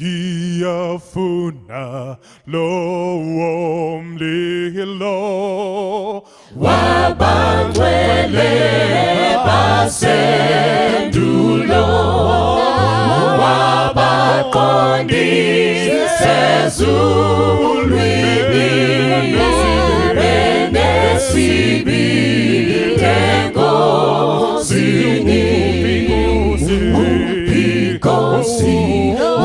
ngiyafuna lowo mlilo wabangcwele basendulo wabaqondise ezulwini benesibi engozini uphikosi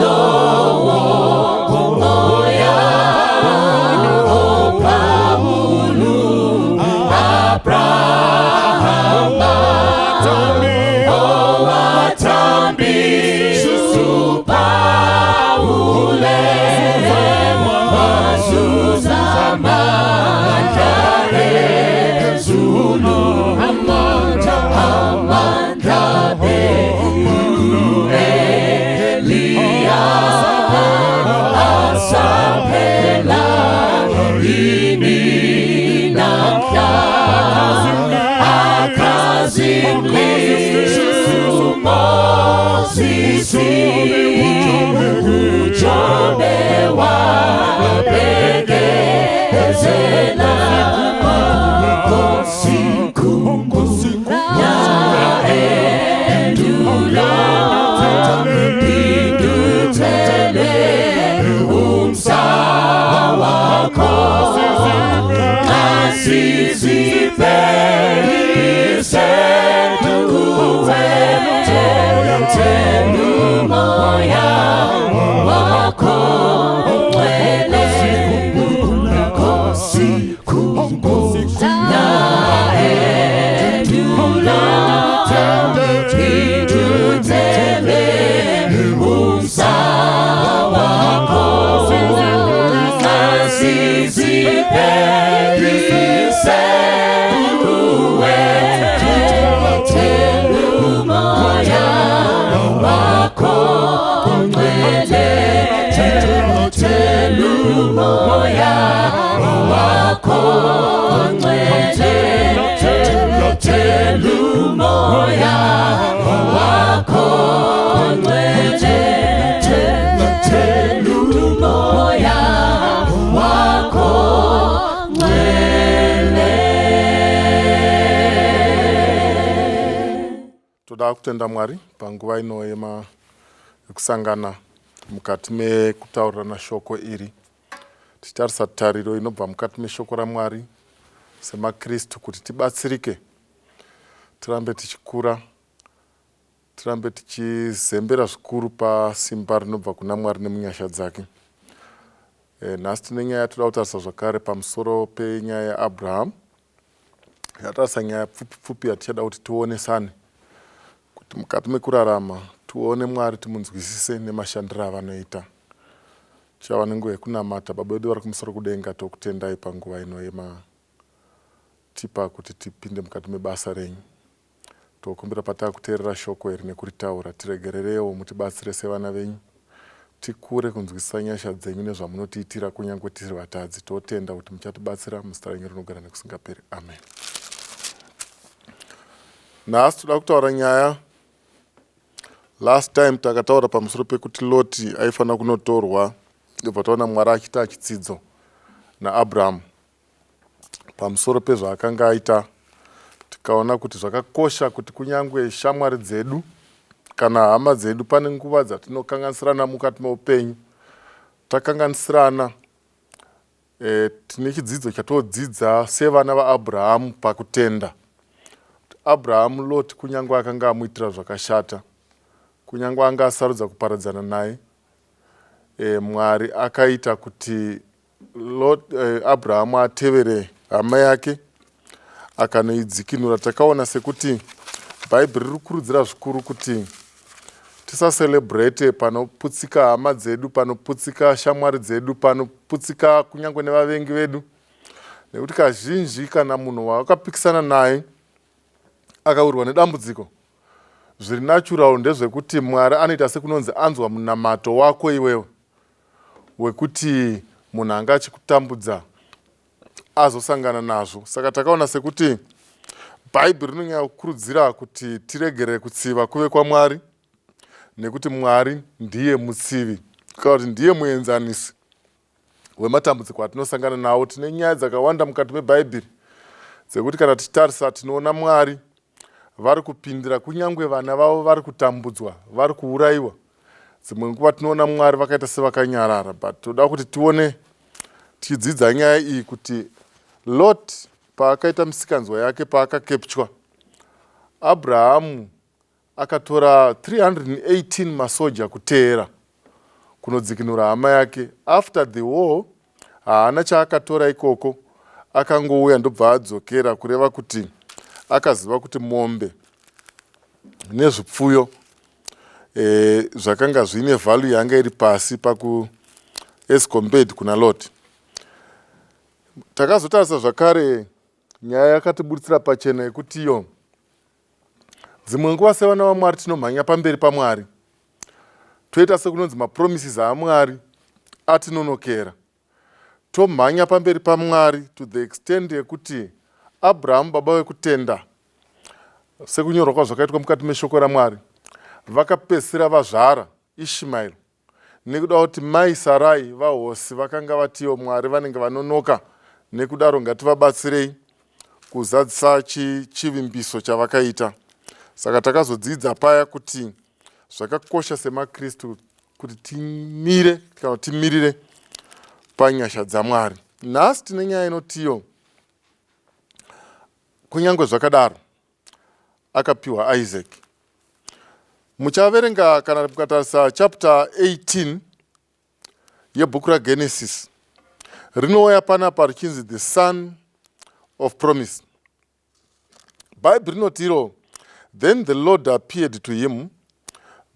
lowo moya ophawulu Abrahama owatambi supawule wazuza amandla ezulu amandla Eliya asaphela ini namhla akazimlisi umozisi ujobe wabekezela Nkosi yaendula Pindutele umsawakho Asizipelise kuwe Telumoya wakho Ngcwele Nkosi yaendula Pindutele umsawakho Asizipelise kuwe Telumoya wakho Ngcwele Telumoya wakho Ngcwele Telumoya wakho Ngcwele Telumoya wakho Ngcwele. Toda kutenda Mwari panguva ino yekusangana mukati mekutaurirana shoko iri. Tichitarisa tariro inobva mukati meshoko raMwari semaKristu kuti tibatsirike, tirambe tichikura, tirambe tichizembera zvikuru pasimba rinobva kuna Mwari nemunyasha dzake. Nhasi tine nyaya toda kutarisa zvakare pamusoro penyaya yaAbraham. Yatarisa nyaya pfupi yatichada kuti tionesane kuti mukati mekurarama tuone Mwari timunzwisise nemashandiro avanoita. Chava nenguva yekunamata Baba vedu vari kumusoro kudenga tokutendai panguva ino tipa kuti tipinde mukati mebasa renyu. Tokumbira patakuteerera shoko iri nekuritaura tiregererewo mutibatsire sevana venyu. Tikure kunzwisisa nyasha dzenyu nezvamunotiitira kunyange tiri vatadzi. Totenda kuti muchatibatsira muzita renyu rinogara nekusingaperi. Amen. Nhasi toda kutaura nyaya. Last time takataura pamusoro pekuti Loti aifanira kunotorwa. Ndobva taona Mwari achiita chitsidzo naAbraham pamusoro pezvaakanga aita. Tikaona kuti zvakakosha kuti kunyange shamwari dzedu kana hama dzedu pane nguva dzatinokanganisirana mukati meupenyu. Takanganisirana tine chidzidzo chatodzidza sevana vaAbhurahama pakutenda. Abraham Loti kunyange akanga amuitira zvakashata, kunyange anga asarudza kuparadzana naye, Mwari akaita kuti Abraham atevere hama yake akanoidzikinura. Takaona sekuti Bhaibheri riri kukurudzira zvikuru kuti tisacelebrate panoputsika hama dzedu, panoputsika shamwari dzedu, panoputsika kunyange nevavengi vedu. Nekuti kazhinji kana munhu wakapikisana naye akawirwa nedambudziko, zviri natural ndezvekuti Mwari anoita sekunonzi anzwa munamato wako iwewe wekuti munhu anga achikutambudza azosangana nazvo. Saka takaona sekuti Bhaibheri rinonyanya kukurudzira kuti tiregere kutsiva kuve kwaMwari, nekuti Mwari ndiye mutsivi. kuti ndiye muenzanisi wematambudziko atinosangana nawo. Tine nyaya dzakawanda mukati mebhaibheri dzekuti kana tichitarisa tinoona Mwari vari kupindira kunyangwe vana vavo vari kutambudzwa, vari kuurayiwa. Dzimwe nguva tinoona Mwari vakaita sevakanyarara, but toda kuti tione tichidzidza nyaya iyi kuti Lot paakaita misikanzwa yake paakakepchwa, Abrahamu akatora 318 masoja kuteera kunodzikinura hama yake. After the war haana chaakatora ikoko, akangouya ndobva adzokera, kureva kuti akaziva kuti mombe nezvipfuyo zvakanga zvine value yanga iri pasi as compared kuna Lot. Takazotarisa zvakare nyaya yakatiburitsira pachena yekuti iyo dzimwe nguva sevana vaMwari tinomhanya pamberi paMwari, toita sekunonzi mapromises aMwari atinonokera. Tomhanya pamberi paMwari to the extent yekuti Abrahamu baba wekutenda, sekunyorwa kwazvakaitwa mukati meshoko raMwari, vakapedzisira vazvara Ishmael nekuda kuti mai Sarai vahosi vakanga vatiyo Mwari vanenge vanonoka, nekudaro ngativabatsirei kuzadzisa chivimbiso chavakaita. Saka takazodzidza paya kuti zvakakosha semaKristu kuti timire kana timirire panyasha dzaMwari. Nhasi tine nyaya inotiyo kunyange zvakadaro akapihwa Isaac. Muchaverenga kana mukatarisa chapter 18 yebhuku raGenesis, rinouya panapa richinzi the son of promise. Bible rinotiro, then the Lord appeared to him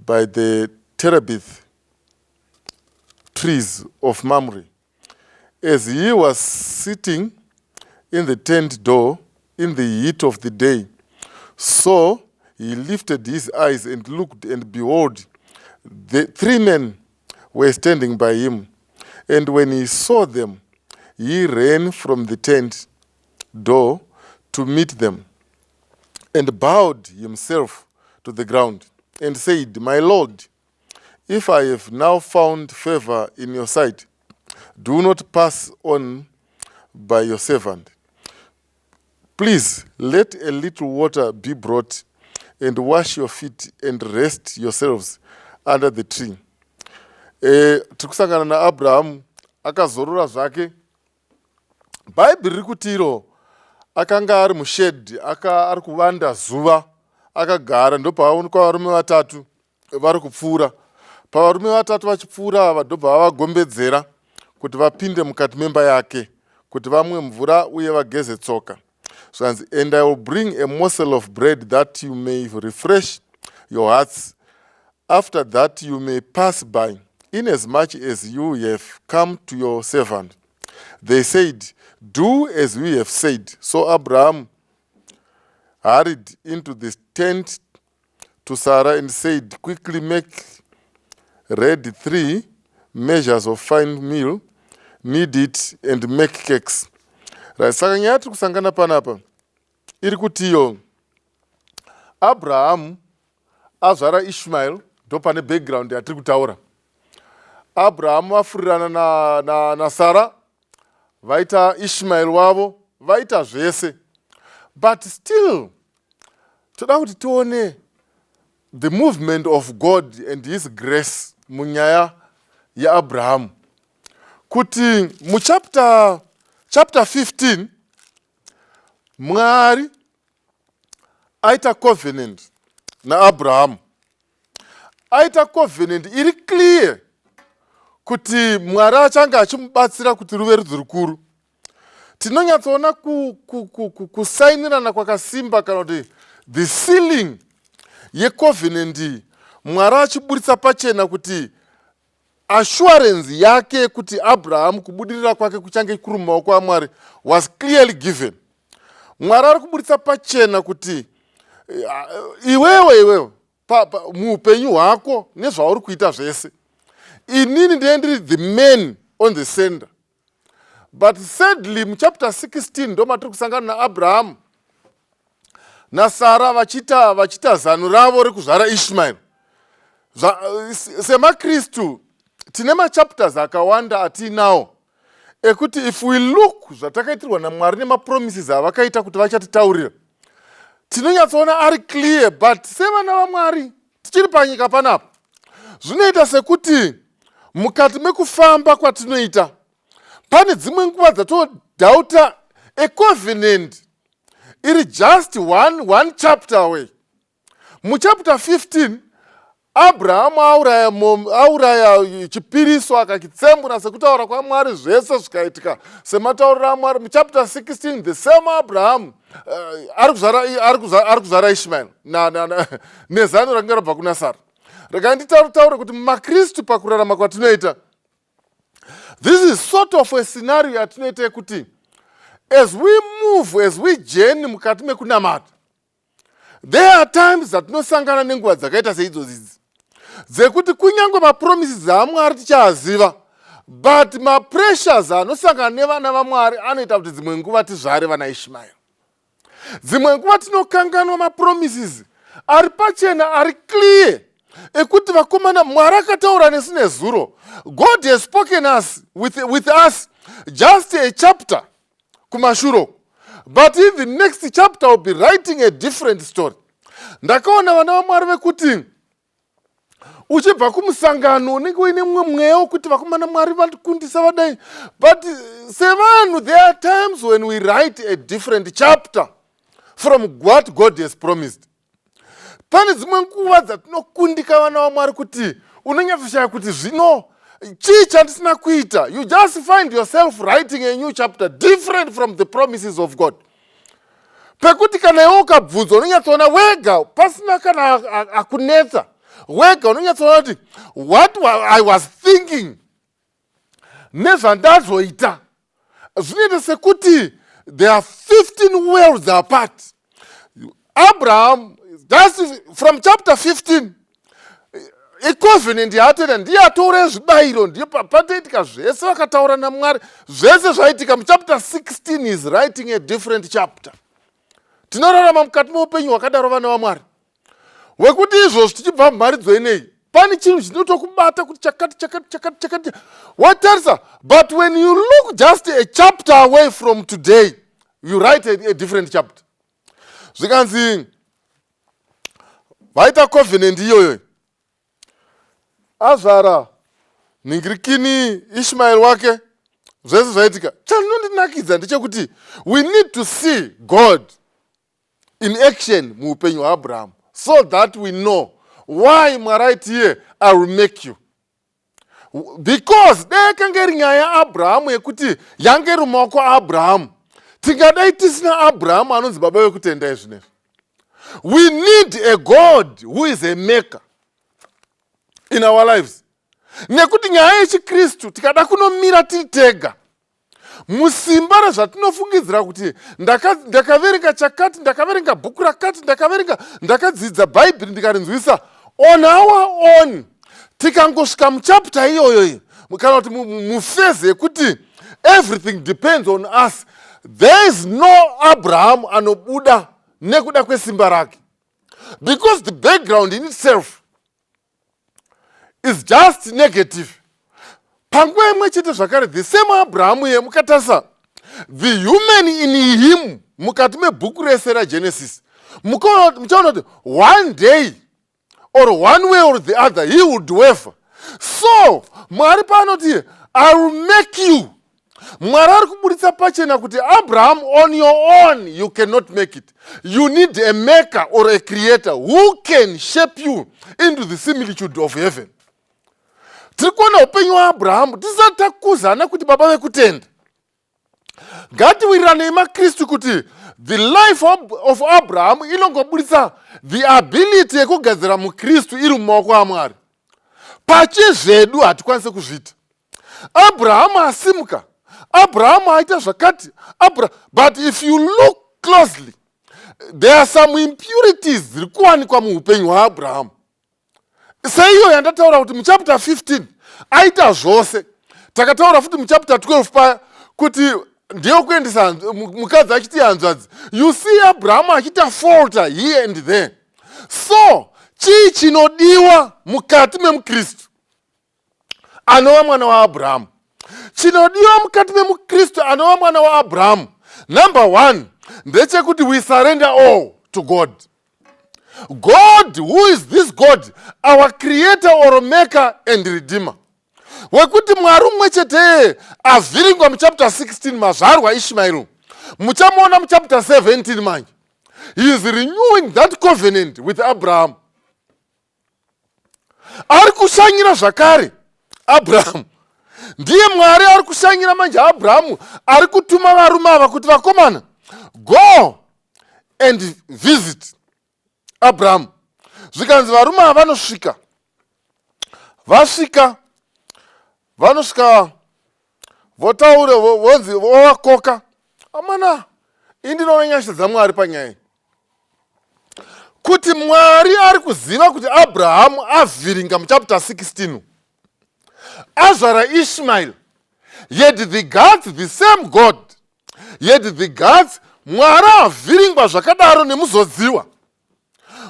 by the terebinth trees of Mamre, as he was sitting in the tent door in the heat of the day. So he lifted his eyes and looked, and behold, the 3 men were standing by him. And when he saw them, he ran from the tent door to meet them, and bowed himself to the ground, and said, My Lord, if I have now found favor in your sight, do not pass on by your servant. Please let a little water be brought, and wash your feet, and rest yourselves under the tree. Tikusangana na Abraham akazorora zvake. Bible riri kutiro akanga ari mushedi, ari kuvanda zuva, akagara. Ndopaonekwa varume vatatu vari kupfuura. Pavarume vatatu vachipfuura ava ndobva vavagombedzera kuti vapinde mukati memba yake kuti vamwe mvura uye vageze tsoka. Zvanzi, and I will bring a morsel of bread that you may refresh your hearts. After that you may pass by, inasmuch as you have come to your servant. They said, Do as we have said. So Abraham hurried into the tent to Sarah and said, Quickly make ready 3 measures of fine meal, knead it, and make cakes. Saka nyaya tiri kusangana panapa iri kutiyo Abraham azvara Ishmael, ndo pane background yatiri kutaura. Abraham vafurirana na Sarah, vaita Ishmael wavo, vaita zvese. But still, toda kuti tione the movement of God and his grace munyaya ya Abraham. Kuti mu chapter 15, Mwari aita covenant na Abraham. Aita covenant iri clear kuti Mwari achanga achimubatsira kuti ruve rudzi rukuru. Tinonyatsoona kusainirana kwakasimba kana kuti the sealing yecovenant Mwari achiburitsa pachena kuti assurance yake kuti Abraham kubudirira kwake kuchange kuri mumaoko aMwari was clearly given. Mwari ari kuburitsa pachena kuti iwewe muupenyu hwako nezvauri kuita zvese, inini ndiye ndiri the man on the center. But sadly mu chapter 16 ndo matiri kusangana na Abraham na Sarah vachita zano ravo rekuzvara Ishmael. SemaKristu tine machapters akawanda atinawo ekuti if we look zvatakaitirwa naMwari nemapromises avakaita kuti vachatitaurira, tinonyatsoona ari clear, but sevana vaMwari tichiri panyika panapa, zvinoita sekuti mukati mekufamba kwatinoita pane dzimwe nguva dzatodhauta a covenant iri just one chapter away. Muchapter 15 Abraham auraya chipiriso akakitsembura sekutaura kwaMwari zvese zvikaitika sematauriro aMwari. Muchapter 16 the same Abraham ari kuzara Ishmael nezano rakanga rabva kuna Sara. Rakanditaura kuti mumakristu pakurarama kwatinoita, this is sort of a scenario yatinoita kuti as we move, as we journey mukati mekunamata, there are times zatinosangana nenguva dzakaita seidzodzi dzekuti kunyangwe mapromises aMwari tichaziva, but mapressures anosangana nevana vaMwari anoita kuti dzimwe nguva tizvare vana Ishmael. Dzimwe nguva tinokanganwa mapromises ari pachena, ari clear, ekuti vakomana Mwari akataura nesu nezuro. God has spoken with us just a chapter kumashuro, but in the next chapter will be writing a different story. Ndakaona vana vaMwari vekuti uchibva kumusangano unenge uine mumwe mweya kuti vakomana Mwari vatikundisa vadai, but sevanhu there are times when we write a different chapter from what God has promised. Pane dzimwe nguva dzatinokundika vana vaMwari kuti unonyatsoshaya kuti zvino chii chandisina kuita. You just find yourself writing a new chapter different from the promises of God. Pekuti kana iwe ukabvunzwa unonyatsoona wega pasina kana akunetsa, wega unonyatsoona kuti what I was thinking nezvandazoita zvinoita sekuti there are 15 worlds apart. Abraham, that's from chapter 15, covenant yaatenda ndiye atoura zvibayiro, ndiye patoitika zvese vakataura naMwari, zvese zvaitika. Muchapter 16 is writing a different chapter. Tinorarama mukati meupenyu hwakadaro vana vaMwari, wekuti izvozvo tichibva mumharidzo inei pane chinhu chinotokubata kuti chakati watarisa, but when you look just a chapter away from today, you write a different chapter. Zvikanzi vaita covenant iyoyo, azvara ningirikini Ishmael wake, zvese zvaitika. Chanondinakidza ndechekuti we need to see God in action muupenyu hwaAbraham, so that we know why right here I will make you. Because dai kanga iri nyaya yaAbraham yekuti yange iri mumaoko aAbraham, tingadai tisina Abraham anonzi baba vekutenda izvinezvi. We need a God who is a maker in our lives. Nekuti nyaya yechiKristu tikada kunomira tiri tega musimba rezvatinofungidzira kuti ndakaverenga chakati, ndakaverenga bhuku rakati, ndakadzidza Bhaibheri ndikarinzwisa on our own, tikangosvika muchapter iyoyo kana kuti mufeze yekuti everything depends on us, there is no Abraham anobuda nekuda kwesimba rake, because the background in itself is just negative. Panguva imwe chete zvakare the same Abraham mukatarisa the human in him mukati mebhuku rese raGenesis, muchaona kuti one day or one way or the other he will dwell. So Mwari paanoti I will make you, Mwari ari kuburitsa pachena kuti Abraham, on your own you cannot make it. You need a maker or a creator who can shape you into the similitude of heaven. Tiri kuona upenyu hwaAbraham tisati takuzana kuti baba vekutenda. Ngatiwirirane maKristu kuti the life of Abraham inongoburitsa the ability yekugadzira muKristu iri mumaoko aMwari. Pachezvedu hatikwanise kuzviita. Abraham asimuka, Abraham aita zvakati, but if you look closely, there are some impurities dziri kuwanikwa muupenyu hwaAbraham. Seiyo yandataura kuti muchapter 15 aita zvose. Takataura futi muchapter 12 paya kuti ndiyo kuendesa mukadzi achiti hanzvadzi. You see Abraham achita falter here and there. So chii chinodiwa mukati memuKristu? anova mwana waAbhurahama. Chinodiwa mukati memukristu anova mwana waAbhurahama, number 1, ndechekuti we surrender all to God. God, who is this God? Our creator or maker and redeemer. Wekuti Mwari umwe chete avhiringwa muchapter 16 mazvarwa Ishmael. Muchamuona muchapter 17 manje. He is renewing that covenant with Abraham. Ari kushanyira zvakare Abraham. Ndiye Mwari ari kushanyira manje Abraham, ari kutuma varume ava kuti vakomana, go and visit Abraham. Zvikanzi varume ava vanosvika. Vanosvika votaura vonzi vovakoka. Amana, indinoona nyasha dzaMwari panyaya. Kuti Mwari ari kuziva kuti Abraham avhiringa muchapter 16. Azvara Ishmael. Yet the gods, the same God. Yet the gods, Mwari avhiringwa zvakadaro nemuzodziwa.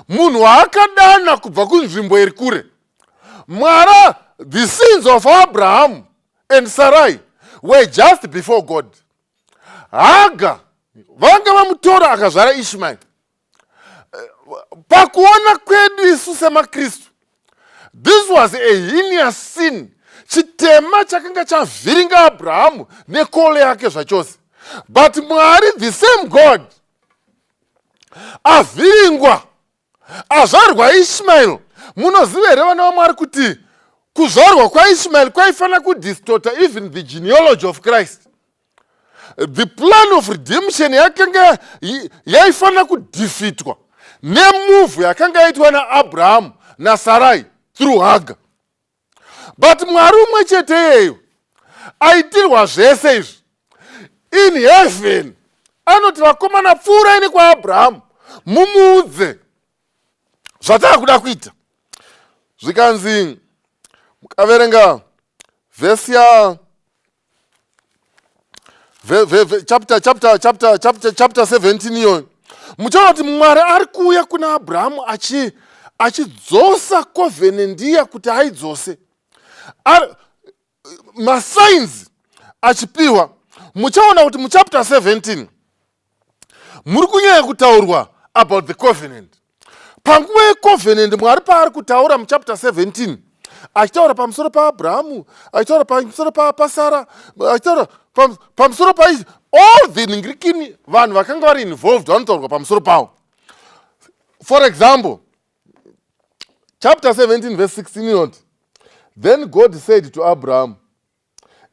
Munhu waakadana kubva kunzvimbo iri kure. Mwari, the sins of Abraham and Sarai were just before God. Haga vanga vamutora akazvara Ishmael. Pakuona kwedu isu semaKristu, this was a heinous sin. Chitema chakanga chavhiringa Abraham nekole yake zvachose. But Mwari, the same God, avhiringwa azvarwa Ishmael. Munoziva here vana vaMwari kuti kuzvarwa kwaIshmael kwaifana kudistorta even the genealogy of Christ. The plan of redemption yakanga yaifana kudefeatwa nemove yakanga yaitwa naAbraham naSarai through Hagar. But Mwari umwe chete yeyo aitirwa zvese izvi. In heaven anoti vakomana pfuurai kwaAbraham mumuudze zvatava kuda kuita. Zvikanzi mukaverenga vhesi ya chapter 17 iyo, muchaona kuti Mwari ari kuuya kuna Abrahamu achidzosa covenant iya kuti aidzose. Masigns achipihwa. Muchaona kuti muchapter 17 muri kunyanya kutaurwa about the covenant. Panguva yecovenant Mwari paari kutaura muchapter 17 achitaura pamusoro paAbhurahamu, achitaura pamusoro paSara, achitaura pamusoro pa all the Ngirikini vanhu vakanga vari involved vanotaurwa pamusoro pavo. For example, chapter 17 verse 16 inoti, then God said to Abraham,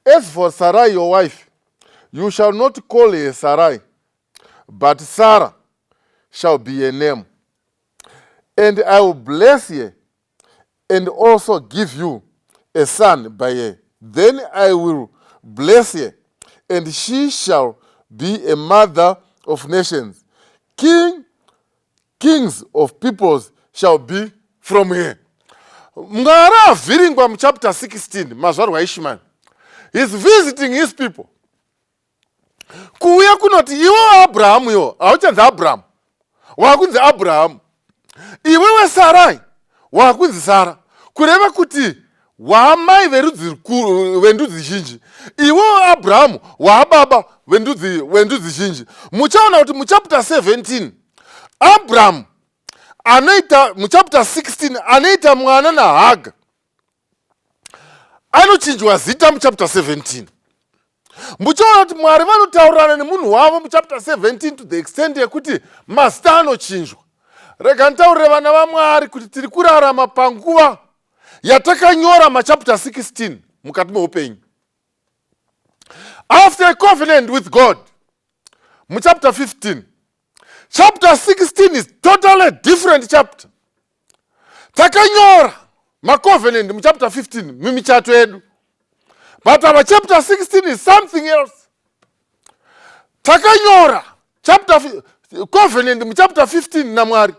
as for Sarai your wife, you shall not call her Sarai, but Sarah shall be her name. And I will bless her and also give you a son by her. Then I will bless her, and she shall be a mother of nations. Kings of peoples shall be from her. Mwari avhiringwa muchapter 16 mazvarwa Ishmael. He's visiting his people. Kuuya kunoti iwe Abraham yo hauchanzi Abraham, wakunzi Abraham. Iwewe Sarai wakunzi Sara, kureva kuti waamai vendudzi zhinji. Iwewe Abraham waababa vendudzi zhinji. Muchaona kuti muchapter 17 Abraham anoita, muchapter 16 anoita mwana naHagar, anochinjwa zita muchapter 17. Muchaona kuti Mwari vanotaurana nemunhu wavo muchapter 17 to the extent yekuti mazita anochinjwa. Rega ntaurire vana vaMwari kuti tiri kurarama panguva yatakanyora machapter 16 mukati meupenyu. After a covenant with God, muchapter 15, chapter 16 is totally different chapter. Takanyora macovenant muchapter 15 mimichato yedu, but our chapter 16 is something else. Takanyora covenant muchapter 15 na Mwari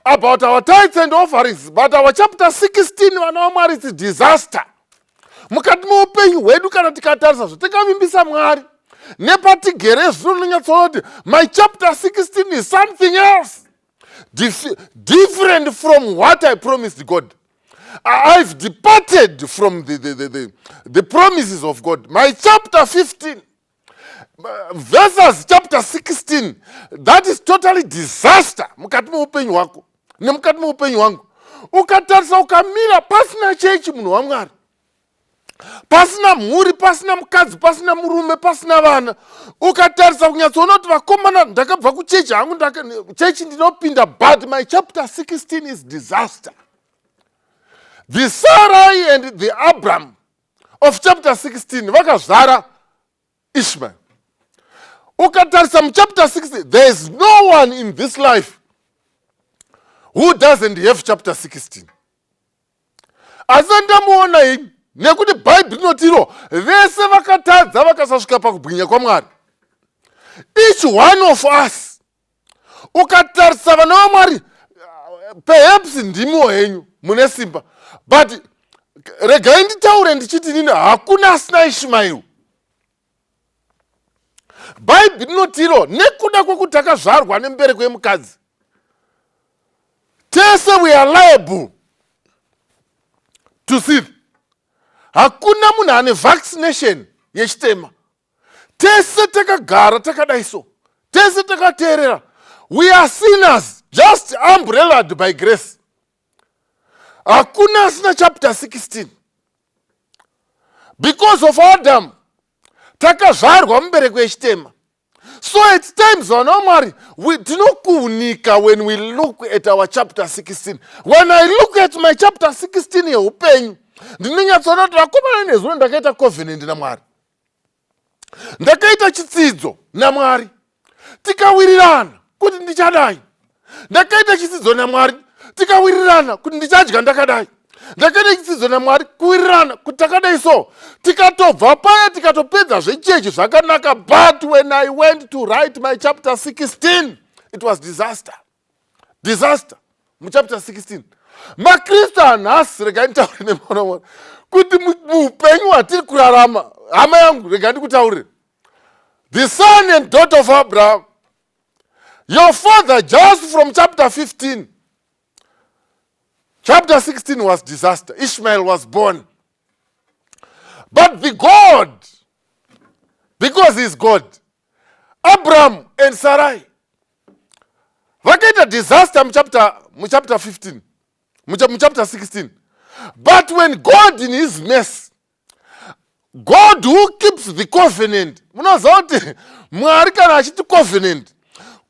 about our tithes and offerings, but our chapter 16 vana vaMwari is disaster. Mukati meupenyu hwedu kana tikatarisa zvatakavimbisa Mwari nepatigere zvinonyatsoona kuti my chapter 16 is something else, different from what I promised God. I've departed from the promises of God. My chapter 15 versus chapter 16, that is totally disaster. Mukati muupenyu wako nemukati muupenyu wangu. Ukatarisa ukamira pasina chechi munhu waMwari, pasina mhuri, pasina mukadzi, pasina murume, pasina vana. Ukatarisa kunyatsoona kuti vakomana ndakabva kuchechi hangu, chechi ndinopinda, but my chapter 16 is disaster. The Sarai and the Abram of chapter 16 vakazvara Ishmael. Ukatarisa mu chapter 16, there is no one in this life who doesn't have chapter 16. Asandamuona hii nekuti Bible inotiro vese vakatadza vakasasvika pakubwinya kwaMwari. Each one of us. Ukatarisa vana vaMwari, perhaps ndimiwo henyu mune simba, but regai nditaure ndichiti nini, hakuna asina Ishmael. Bible inotiro nekuda kwokuti takazvarwa nembereko yemukadzi, tese we are liable to sin. Hakuna munhu ane vaccination yechitema. Tese takagara takadaiso, tese takateerera. We are sinners, just umbrellaed by grace. Hakuna asina chapter 16. Because of Adam, takazvarwa mbereko yechitema. So at times we tinokuunika when we look at our chapter 16. When I look at my chapter 16 yeupenyu, ndinonyatsoona kuti vakomana nezuro ndakaita covenant naMwari, ndakaita chitsidzo naMwari, tikawirirana kuti ndichadai. Ndakaita chitsidzo naMwari, tikawirirana kuti ndichadya ndakadai. Ndakaita chitsidzo naMwari, kuwirirana kuti takadai. So tikatobva paya tikatopedza zvechechi zvakanaka, but when I went to write my chapter 16, it was disaster. Disaster mu chapter 16. Makristu anhasi, regai nditaure nemwana kuti muupenyu hwatiri kurarama, hama yangu regai ndikutaurire, the son and daughter of Abraham, your father, just from chapter 15, chapter 16 was disaster. Ishmael was born. But the God, because he is God, Abraham and Sarai, vakaita disaster mu chapter 15, mu chapter 16. But when God in his mercy, God who keeps the covenant, munoziva kuti Mwari kana achiti covenant,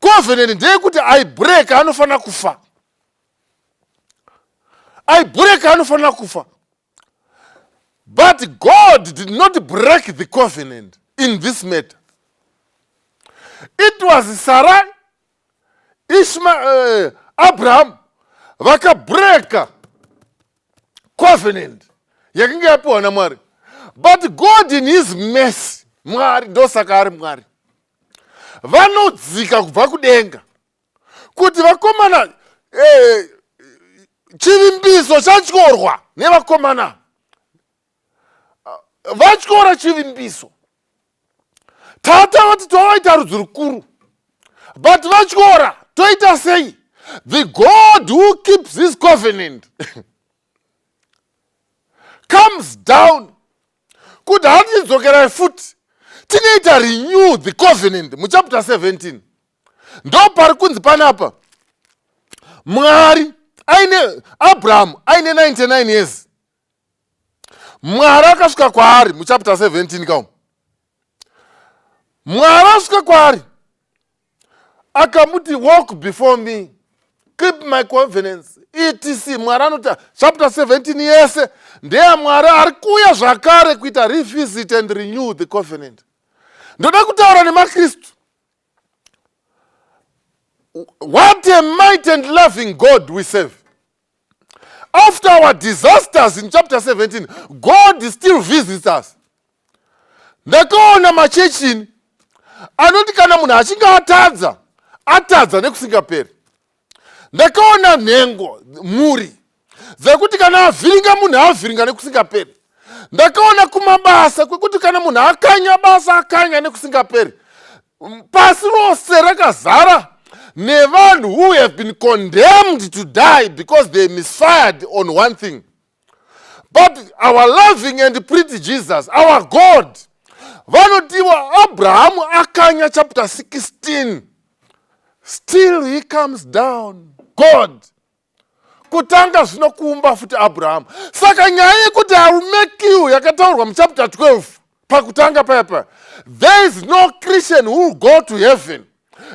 covenant ndeyekuti I break anofana kufa. I break anofana kufa. But God did not break the covenant in this matter. It was Sarah, Ishmael, Abraham, vakabreka covenant yakinge yapiwa naMwari. But God in his mercy, Mwari ndosaka ari Mwari, vanodzika kubva kudenga kuti vakomana chivimbiso chatyorwa nevakomana, vatyora chivimbiso. Tata vati tovaita rudzi rukuru, but vatyora toita sei? The God who keeps his covenant comes down kuti hatidzokerai futi, tinoita renew the covenant mu chapter 17. Ndo pari kunzi panapa Mwari aine Abraham aine 99 years, Mwari akasvika kwaari mu chapter 17 kaum. Mwari asvika kwaari akamuti walk before me, keep my covenants, etc. Mwari anoti chapter 17 yese ndeya Mwari ari kuuya zvakare kuita revisit and renew the covenant. Ndoda kutaura nemakristu, what a mighty and loving God we serve. After our disasters in chapter 17, God still visits us. Ndakaona machechini anoti kana munhu achinge atadza nekusingaperi. Ndakaona nhengo muri dzekuti kana avhiringa munhu avhiringa nekusingaperi. Ndakaona kumabasa kwekuti kana munhu akanya basa akanya nekusingaperi. Pasi rose rakazara nevanhu who have been condemned to die because they misfired on one thing. But our loving and pretty Jesus, our God, vanotiwa Abraham akanya chapter 16. Still he comes down. God. Kutanga zvinokuumba futi Abraham. Saka nyaya kuti I will make you yakataurwa mu chapter 12. Pakutanga papa. There is no Christian who will go to heaven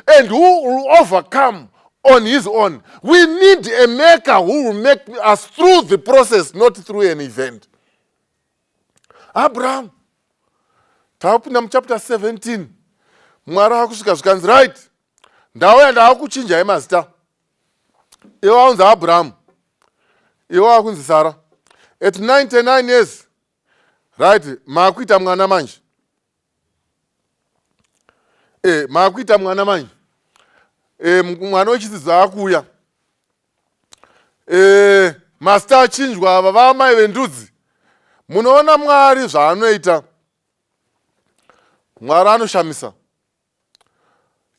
and who will overcome on his own. We need a maker who will make us through the process, not through an event. Abraham. Taupinda mu chapter 17. Mwari akusvika zvikanzi right. Ndauya ndaakuchinja mazita. Iwe aunzi Abraham. Iwe akunzi Sarah. At 99 years. Right, maakuita mwana manje. Maakuita mwana manje. Mwana wechidzidzo akuya. Mazita achinjwa ava vamai vendudzi. Munoona Mwari zvaanoita. Mwari anoshamisa.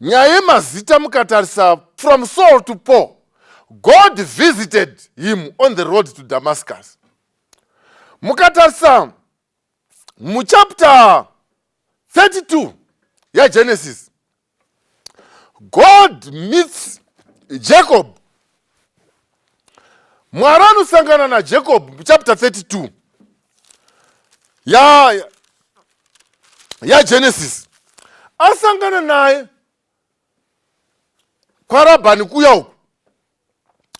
Nyaya yemazita mukatarisa from Saul to Paul. God visited him on the road to Damascus. Mukatarisa mu chapter 32 ya Genesis. God meets Jacob. Mwari anosangana na Jacob mu chapter 32 ya Genesis. Asangana naye kwaRabhani kuya uko.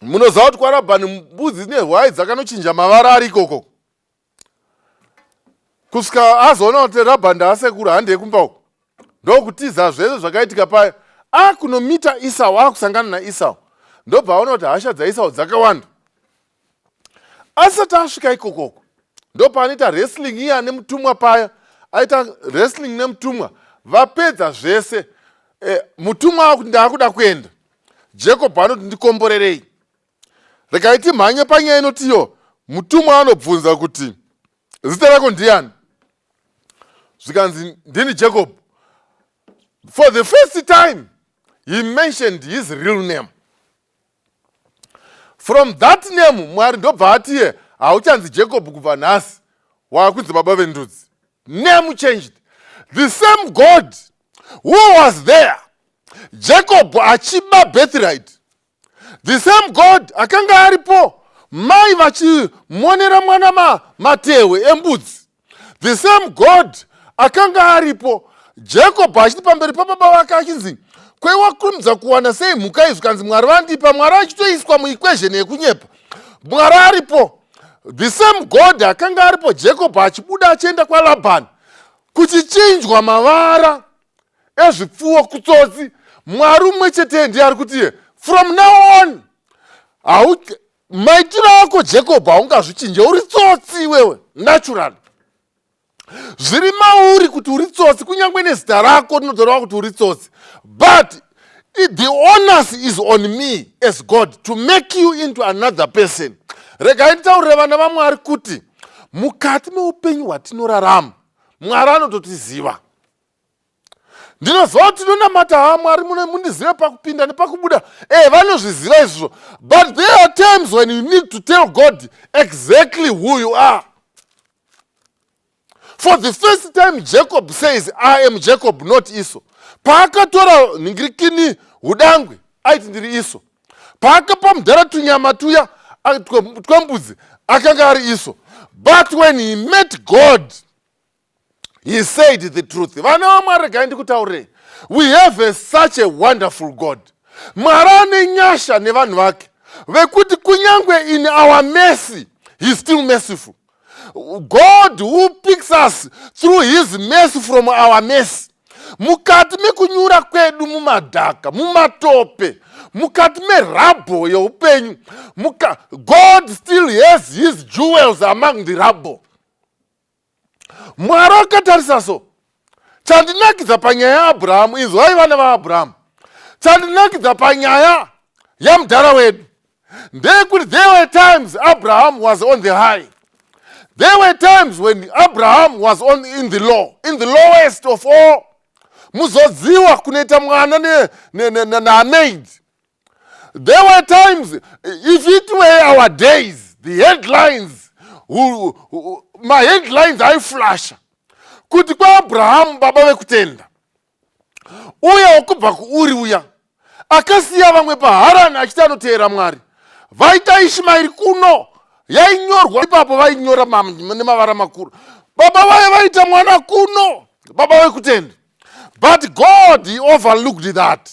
Munoziva kuti kwaRabhani mbudzi nehwai dzakanochinja mavara ari ikoko. Kusvika azoona kuti Rabhani ndaasekuru hande yekumba uko. Ndokutiza zvese zvakaitika paya. Akunomita Isau, akusangana naIsau. Ndobva aona kuti hasha dzaIsau dzakawanda. Asati asvika ikoko. Ndopanoita wrestling iya nemutumwa paya. Aita wrestling nemutumwa. Vapedza zvese. Mutumwa akuti ndaakuda kuenda. Jacob anoti ndikomborerei. Rekaiti mhanye panyaya inotiyo. Mutumwa anobvunza kuti zita rako ndiani? Zvikanzi ndini Jacob. For the first time he mentioned his real name. From that name Mwari ndobva atiye hauchanzi Jacob kubva nhasi wakunzi baba vendudzi. Name changed. The same God who was there, Jacob achiba birthright. The same God akanga aripo mai vachimonera mwana matewe embudzi. The same God akanga aripo Jacob achiti pamberi pababa vake achinzi kwaiwakurumidza kuwana sei mhuka izvi kanzi Mwari vandipa. Mwari achitoiswa muequation yekunyepa. Mwari aripo. The same God akanga aripo Jacob achibuda achienda kwaLabhani kuchichinjwa mavara ezvipfuwo kutsotsi. Mwari umwe chete ndiye ari kuti from now on maitiro ako Jacob haungazvichinje. Uri tsotsi wewe natural. Zviri mauri kuti uri tsotsi, kunyangwe nezita rako rinotoreva kuti uri tsotsi. But the onus is on me as God to make you into another person. Regai nditaurire vana vaMwari kuti mukati meupenyu hwatinorarama Mwari anototiziva. Ndinoziva kuti tinonamata Mwari mundizive pakupinda nepakubuda. Vanozviziva izvozvo. But there are times when you need to tell God exactly who you are. For the first time Jacob says, I am Jacob, not Esau. Paakatora ningirikini hudangwe aiti ndiri Esau. Paakapa mudhara tunyama tuya twembudzi akanga ari Esau. But when he met God, he said the truth. Vana vaMwari regai ndikutaurire. We have such a wonderful God. Mwari ane nyasha nevanhu vake vekuti kunyangwe in our mercy he is still merciful. God who picks us through his mercy from our mercy. Mukati mekunyura kwedu mumadhaka, mumatope, mukati merabho yeupenyu, God still has his jewels among the rubble. Mwari akatarisa so. Chandinakidza panyaya yaAbhurahamu izvai vana vaAbhurahamu. Chandinakidza panyaya yamudhara wedu ndeyekuti there were times Abraham was on the high. There were times when Abraham was in the lowest of all. Muzodziwa kunoita mwana namaid. There were times, if it were our days, the headlines maheadlines aiflasha kuti kwaAbhurahamu baba vekutenda, uya wakubva kuUri uya akasiya vamwe paHarani achiti anoteera Mwari, vaita Ishmaeri kuno, yainyorwa ipapo, vainyora nemavara makuru, baba vaye vaita mwana kuno, baba vekutenda. But God, he overlooked that.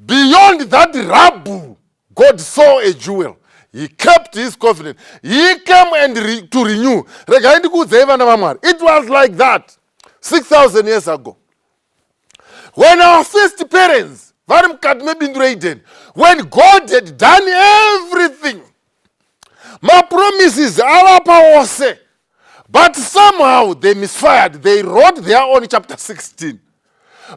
Beyond that rubble, God saw a jewel. He kept his covenant. He came and to renew. It was like that 6,000 years ago. When our first parents, when God had done everything, my promises are powerful, but somehow they misfired. They wrote their own chapter 16.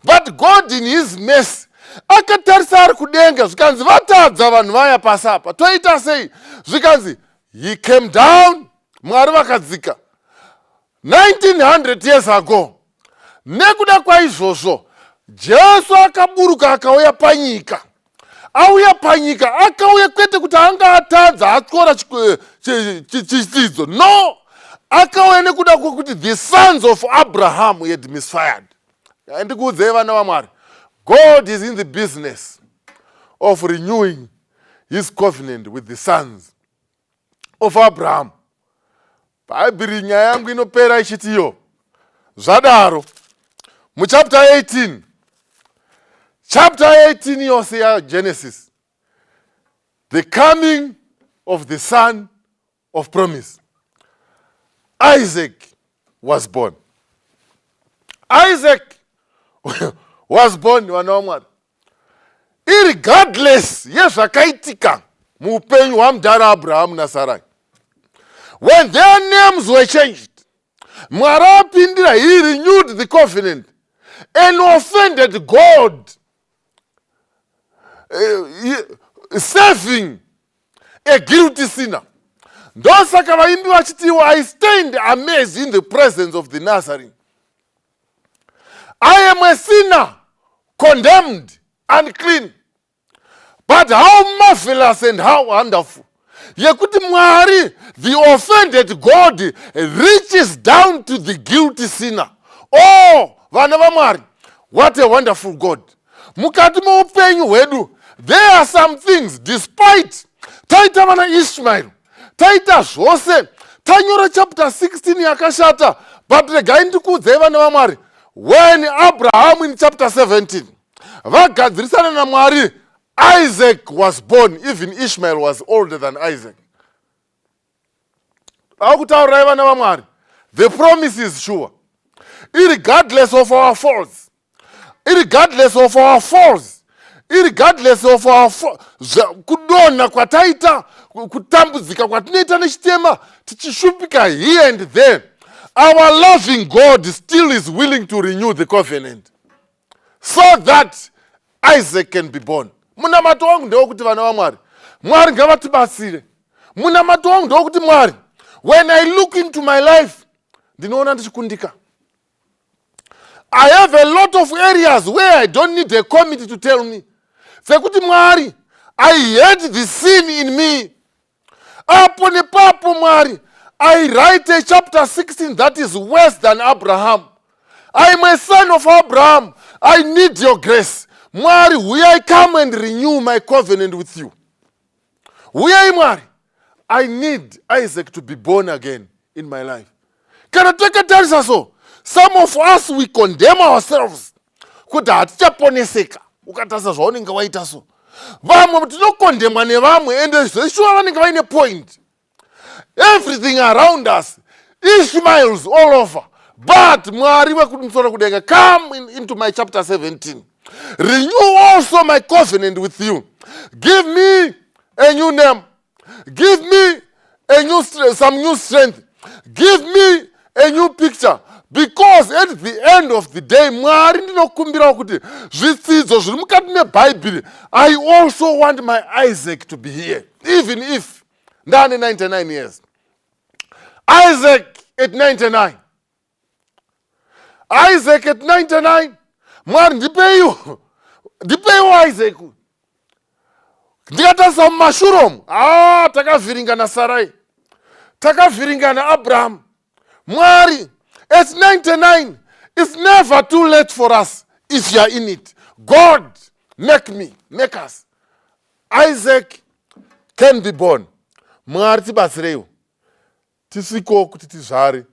But God in his mercy, akatarisa ari kudenga zvikanzi vatadza vanhu vaya pasapa, toita sei? Zvikanzi he came down, Mwari vakadzika 1900 years ago. Nekuda kwaizvozvo Jesu akaburuka akauya panyika. Auya panyika akauya kwete kuti anga atadza atyora chidzidzo. No, akauya nekuda kwokuti the sons of Abraham had misfired. Ndikuudzei vana vaMwari, God is in the business of renewing his covenant with the sons of Abraham. Bhaibheri nyaya yangu inopera ichitiyo zvadaro muchapter 18. Chapter 18 yose yaGenesis, the coming of the son of promise. Isaac was born. Isaac was born, vana vaMwari, irregardless yezvakaitika muupenyu hwamudhara Abraham naSarai. When their names were changed, Mwari apindira, he renewed the covenant and offended God, saving a guilty sinner. Ndosaka vaimbi vachitiwa, I stand amazed in the presence of the Nazarene. I am a sinner, condemned, unclean. But how marvelous and how wonderful. Yekuti Mwari, the offended God, reaches down to the guilty sinner. Oh, vana vaMwari, what a wonderful God. Mukati muupenyu hwedu, there are some things, despite taita vana Ishmael, taita zvose, tanyora chapter 16 yakashata, but regai ndikuudzei vana vaMwari, when Abraham in chapter 17, vagadzirisana naMwari, Isaac was born. Even Ishmael was older than Isaac. The promise is sure. Irregardless of our faults, irregardless of our faults, irregardless of our kudona kwataita, kutambudzika kwatinoita nechitema, tichishupika here and there, our loving God still is willing to renew the covenant so that Isaac can be born. Munamato wangu ndewokuti vana vaMwari, Mwari ngavatibatsire. Munamato wangu ndewokuti Mwari, when I look into my life, ndinoona ndichikundika. I have a lot of areas where I don't need a committee to tell me. Sekuti Mwari, I hate the sin in me. Apo nepapo Mwari, I write a chapter 16 that is worse than Abraham. I am a son of Abraham. I need your grace. Mwari, will I come and renew my covenant with you? Will I, Mwari? I need Isaac to be born again in my life. Can I take a tell so? Some of us, we condemn ourselves. Kuta hatichaponeseka. Ukatasa zvaunenge waita so. Vamwe tinokondemwa nevamwe ende zveshuwa vanenge vaine point. Everything around us, Ishmaels all over. But Mwari wekumusoro kudenga, come into my chapter 17. Renew also my covenant with you. Give me a new name. Give me some new strength. Give me a new picture. Because at the end of the day, Mwari ndinokumbira kuti zvidzidzo zviri mukati meBhaibheri, I also want my Isaac to be here, even if ndane 99 years. Isaac at 99. Isaac at 99. Mwari ndipeiwo Isaac. Ndikatasa mumashuromu, takavhiringa naSarai. takavhiringana Abraham. Mwari, at 99, it's never too late for us if you are in it. God, make us. Isaac can be born. Mwari tibatsireiwo. Tisiko kuti tizvare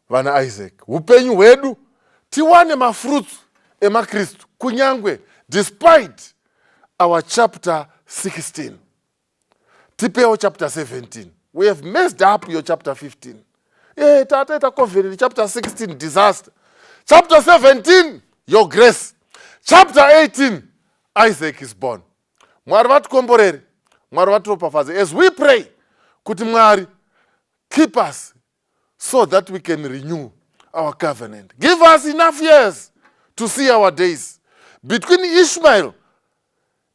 vana Isaac. Upenyu hwedu tiwane mafruits emakristu kunyangwe despite our chapter 16. Tipewo chapter 17. We have messed up your chapter 15. Tata covered chapter 16, disaster. Chapter 17, your grace. Chapter 18, Isaac is born. Mwari vatikomborere, Mwari vatiropafadze. As we pray, kuti Mwari, keep us so that we can renew our covenant. Give us enough years to see our days. Between Ishmael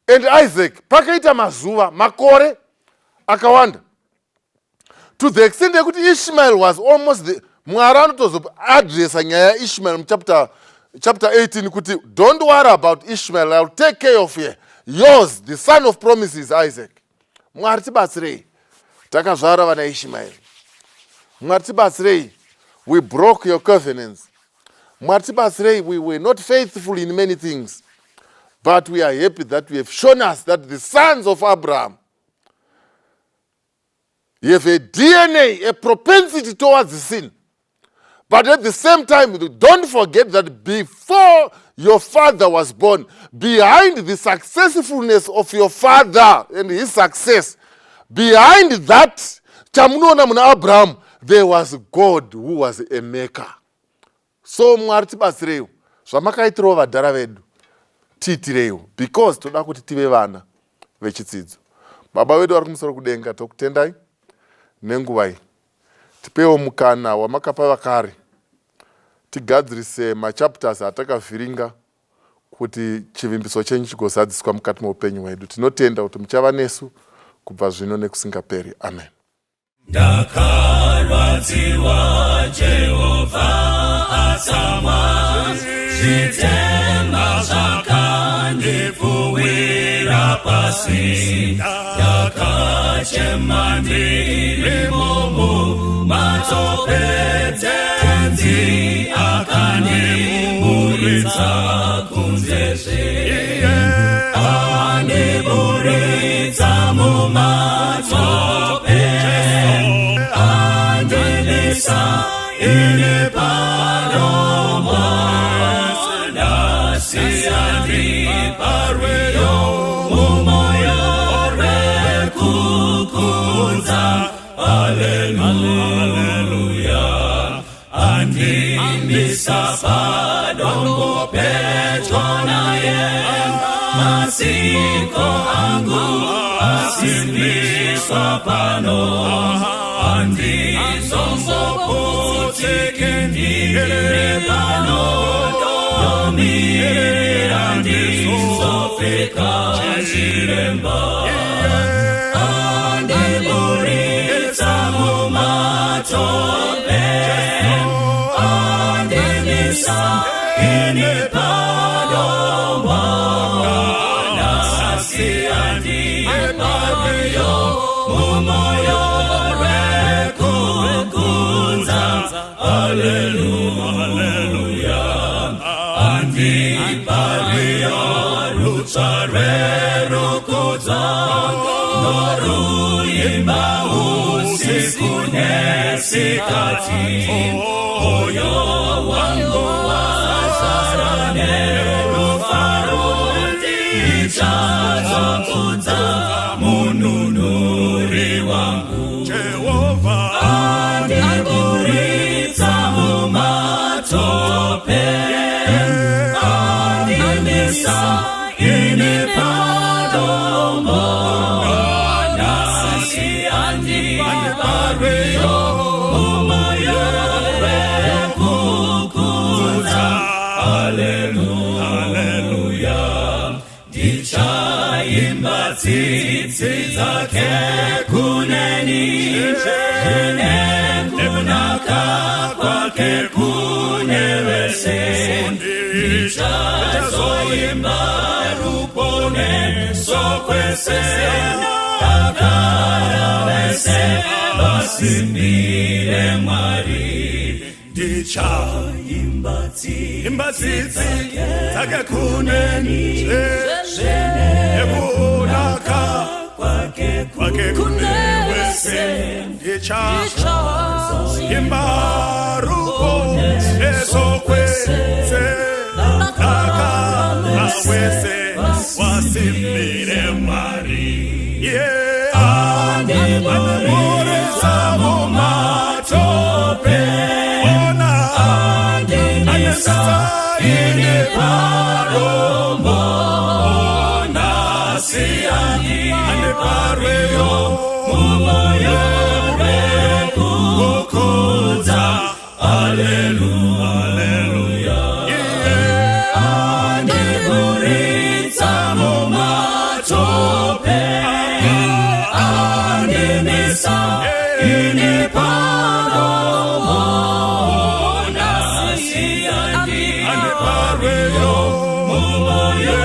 and Isaac, pakaita mazuva, makore, akawanda. To the extent that Ishmael was almost the Mwari anotozo address nyaya Ishmael chapter 18 kuti don't worry about Ishmael, I'll take care of you. Yours, the son of promise is Isaac. Mwari tibatsirei. Takazvara vana Ishmael. Mwari tibatsirei. We broke your covenants. Mwari tibatsirei, we were not faithful in many things. But we are happy that we have shown us that the sons of Abraham have a DNA, a propensity towards sin. But at the same time, don't forget that before your father was born, behind the successfulness of your father and his success, behind that, chamunoona muna Abraham, there was God who was a maker. So Mwari tibatsireiwo, zvamakaitirawo vadhara vedu, tiitireiwo, because toda kuti tive vana vechidzidzo. Baba vedu vari kumusoro kudenga, tokutendai nenguva iyi. Tipewo mukana wamakapa vakare. Tigadzirise machapters atakavhiringa kuti chivimbiso chenyu chigozadziswa mukati meupenyu hwedu. Tinotenda kuti muchava nesu kubva zvino nekusingaperi. Amen. Ndakarwadziwa Jehovha atsamwa, zvitema zvakandipfuwira pasi. Ndakachema ndirimo mumatope, tenzi akandiburitsa kunzezve. Andiburitsa mumatope, andilisa ine panomwa. Ndasiya ndiparweyo mumoyo rekukunza. Hallelujah. Andimisa padombo petro naye, masiko angu asimbiswa pano. Andizongoputike ndire pano, domira ndizofika chiremba. Andiburitsa mumatope, andilisa ine padomba. Ndasiya ndiparweyo mumoyo rekukunza. Hallelujah. Andiparweyo rutsa rerukudza, noruyimba usiku nesikati. Moyo wangu wazara nerufaro, ndichazokudza mununuri wangu. Jehovah andiburitsa mumatope, andimisa ine padombo. Ndasiya ndiparweyo mumoyo rekukunza. Hallelujah. Ndichaimba tsitsi dzake kuneni, nekunaka kwake kune vese. Ndichazoimba ruponeso kwese, takara vese. Wasimile Mwari ndichaimba tsitsi dzake kuneni nekunaka kwake kune wese ndichaimba ezokwezedaka awese wasimile Mwari andiporesa mumatope ona andinisa ine parombo ona siyani ane parweyo mumoyo rekukudza Alleluia, Alleluia. Andipuritsa mumatope andinisa ine parombo ona siyani ane parweyo mumoyo